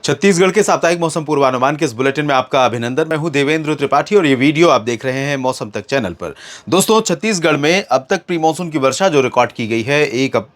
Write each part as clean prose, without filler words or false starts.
छत्तीसगढ़ के साप्ताहिक मौसम पूर्वानुमान के इस बुलेटिन में आपका अभिनंदन। मैं हूं देवेंद्र त्रिपाठी और ये वीडियो आप देख रहे हैं मौसम तक चैनल पर। दोस्तों, छत्तीसगढ़ में अब तक प्री मानसून की वर्षा जो रिकॉर्ड की गई है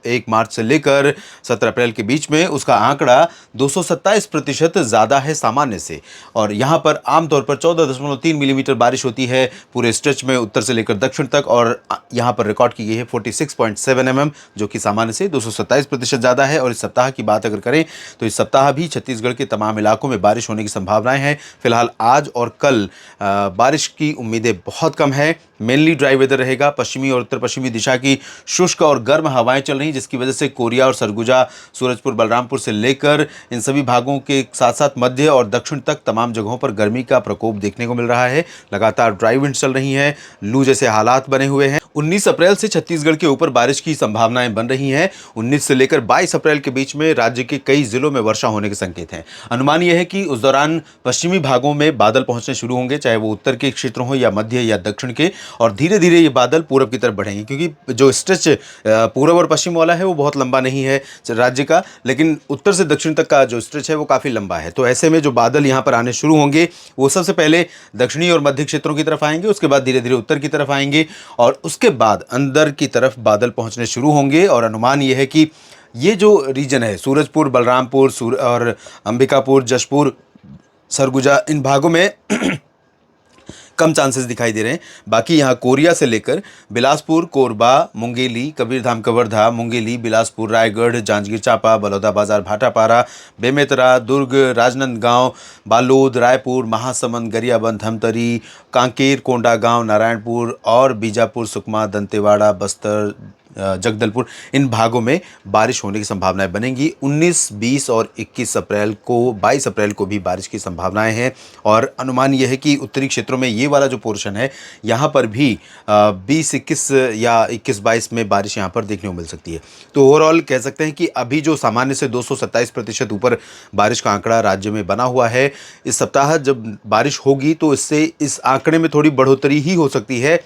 1 मार्च से लेकर 17 अप्रैल के बीच में, उसका आंकड़ा 227% ज्यादा है सामान्य से। और यहां पर आमतौर पर 14.3 मिलीमीटर बारिश होती है पूरे स्ट्रेच में उत्तर से लेकर दक्षिण तक, और यहां पर रिकॉर्ड की गई है 46.7 mm, जो कि सामान्य से 227% ज्यादा है। और इस सप्ताह की बात अगर करें तो इस सप्ताह भी छत्तीसगढ़ के तमाम इलाकों में बारिश होने की संभावनाएं हैं। फिलहाल आज और कल बारिश की उम्मीदें बहुत कम है। मेनली ड्राई वेदर रहेगा। पश्चिमी और उत्तर पश्चिमी दिशा की शुष्क और गर्म हवाएं चल रही, जिसकी वजह से कोरिया और सरगुजा, सूरजपुर, बलरामपुर से लेकर इन सभी भागों के साथ साथ मध्य और दक्षिण तक तमाम जगहों पर गर्मी का प्रकोप देखने को मिल रहा है। लगातार ड्राई विंड चल रही हैं, लू जैसे हालात बने हुए हैं। 19 अप्रैल से छत्तीसगढ़ के ऊपर बारिश की संभावनाएं बन रही हैं। 19 से लेकर 22 अप्रैल के बीच में राज्य के कई जिलों में वर्षा होने के संकेत हैं। अनुमान यह है कि उस दौरान पश्चिमी भागों में बादल पहुंचने शुरू होंगे, चाहे वो उत्तर के क्षेत्र हो या मध्य या दक्षिण के, और धीरे धीरे ये बादल पूरब की तरफ बढ़ेंगे, क्योंकि जो स्ट्रेच पूरब और पश्चिम वाला है वो बहुत लंबा नहीं है राज्य का, लेकिन उत्तर से दक्षिण तक का जो स्ट्रेच है वो काफ़ी लंबा है। तो ऐसे में जो बादल यहाँ पर आने शुरू होंगे वो सबसे पहले दक्षिणी और मध्य क्षेत्रों की तरफ आएंगे, उसके बाद धीरे धीरे उत्तर की तरफ आएंगे, और उसके बाद अंदर की तरफ बादल पहुंचने शुरू होंगे। और अनुमान यह है कि ये जो रीजन है, सूरजपुर, बलरामपुर और अंबिकापुर, जशपुर, सरगुजा, इन भागों में कम चांसेस दिखाई दे रहे हैं। बाकी यहाँ कोरिया से लेकर बिलासपुर, कोरबा, मुंगेली, कबीरधाम, कवर्धा, मुंगेली, बिलासपुर, रायगढ़, जांजगीर चांपा, बलौदाबाजार, भाटापारा, बेमेतरा, दुर्ग, राजनांदगांव, बालोद, रायपुर, महासमुंद, गरियाबंद, धमतरी, कांकेर, कोंडागांव, नारायणपुर और बीजापुर, सुकमा, दंतेवाड़ा, बस्तर, जगदलपुर, इन भागों में बारिश होने की संभावनाएं बनेंगी। 19, 20 और 21 अप्रैल को, 22 अप्रैल को भी बारिश की संभावनाएं हैं। और अनुमान यह है कि उत्तरी क्षेत्रों में ये वाला जो पोर्शन है यहाँ पर भी 20-21 या 21-22 में बारिश यहाँ पर देखने को मिल सकती है। तो ओवरऑल कह सकते हैं कि अभी जो सामान्य से 227% ऊपर बारिश का आंकड़ा राज्य में बना हुआ है, इस सप्ताह जब बारिश होगी तो इससे इस आंकड़े में थोड़ी बढ़ोतरी ही हो सकती है,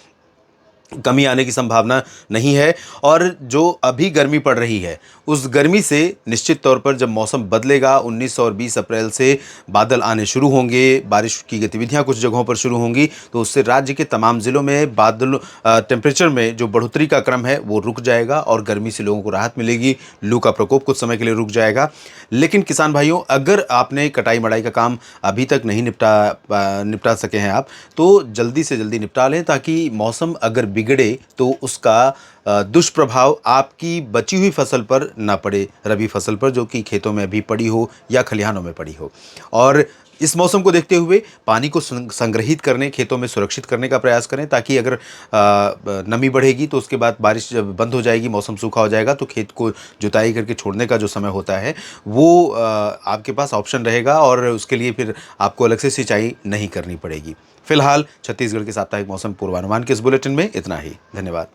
कमी आने की संभावना नहीं है। और जो अभी गर्मी पड़ रही है उस गर्मी से निश्चित तौर पर जब मौसम बदलेगा 19 और 20 अप्रैल से बादल आने शुरू होंगे, बारिश की गतिविधियां कुछ जगहों पर शुरू होंगी, तो उससे राज्य के तमाम ज़िलों में बादल टेम्परेचर में जो बढ़ोतरी का क्रम है वो रुक जाएगा और गर्मी से लोगों को राहत मिलेगी। लू का प्रकोप कुछ समय के लिए रुक जाएगा। लेकिन किसान भाइयों, अगर आपने कटाई मड़ाई का काम अभी तक नहीं निपटा सके हैं आप, तो जल्दी से जल्दी निपटा लें, ताकि मौसम अगर बिगड़े तो उसका दुष्प्रभाव आपकी बची हुई फसल पर ना पड़े, रबी फसल पर जो कि खेतों में अभी पड़ी हो या खलिहानों में पड़ी हो। और इस मौसम को देखते हुए पानी को संग्रहित करने, खेतों में सुरक्षित करने का प्रयास करें, ताकि अगर नमी बढ़ेगी तो उसके बाद बारिश जब बंद हो जाएगी, मौसम सूखा हो जाएगा, तो खेत को जुताई करके छोड़ने का जो समय होता है वो आपके पास ऑप्शन रहेगा, और उसके लिए फिर आपको अलग से सिंचाई नहीं करनी पड़ेगी। फिलहाल छत्तीसगढ़ के साप्ताहिक मौसम पूर्वानुमान के इस बुलेटिन में इतना ही। धन्यवाद।